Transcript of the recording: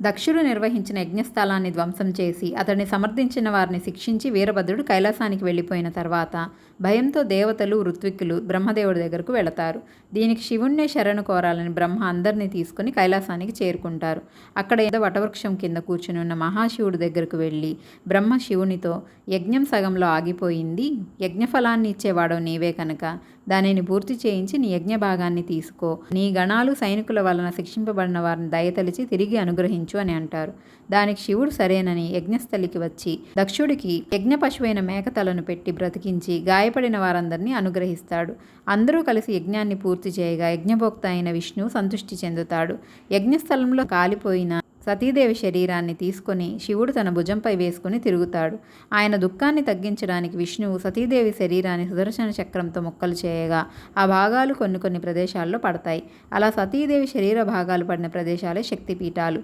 దక్షుడు నిర్వహించిన యజ్ఞస్థలాన్ని ధ్వంసం చేసి అతడిని సమర్థించిన వారిని శిక్షించి వీరభద్రుడు కైలాసానికి వెళ్ళిపోయిన తర్వాత భయంతో దేవతలు ఋత్విక్కులు బ్రహ్మదేవుడి దగ్గరకు వెళతారు. దీనికి శివుణ్ణే శరణు కోరాలని బ్రహ్మ అందరినీ తీసుకుని కైలాసానికి చేరుకుంటారు. అక్కడ ఏదో వటవృక్షం కింద కూర్చుని ఉన్న మహాశివుడి దగ్గరకు వెళ్ళి బ్రహ్మ శివునితో, యజ్ఞం సగంలో ఆగిపోయింది, యజ్ఞఫలాన్ని ఇచ్చేవాడో నీవే కనుక దానిని పూర్తి చేయించి నీ యజ్ఞ భాగాన్ని తీసుకో, నీ గణాలు సైనికుల వలన శిక్షింపబడిన వారిని దయతలిచి తిరిగి అనుగ్రహించు అని అంటారు. దానికి శివుడు సరేనని యజ్ఞస్థలికి వచ్చి దక్షుడికి యజ్ఞ పశువైన మేకతలను పెట్టి బ్రతికించి గాయపడిన వారందరినీ అనుగ్రహిస్తాడు. అందరూ కలిసి యజ్ఞాన్ని పూర్తి చేయగా యజ్ఞభోక్త అయిన విష్ణువు సంతృష్టి చెందుతాడు. యజ్ఞస్థలంలో కాలిపోయిన సతీదేవి శరీరాన్ని తీసుకొని శివుడు తన భుజంపై వేసుకుని తిరుగుతాడు. ఆయన దుఃఖాన్ని తగ్గించడానికి విష్ణువు సతీదేవి శరీరాన్ని సుదర్శన చక్రంతో ముక్కలు చేయగా ఆ భాగాలు కొన్ని ప్రదేశాల్లో పడతాయి. అలా సతీదేవి శరీర భాగాలు పడిన ప్రదేశాలే శక్తిపీఠాలు.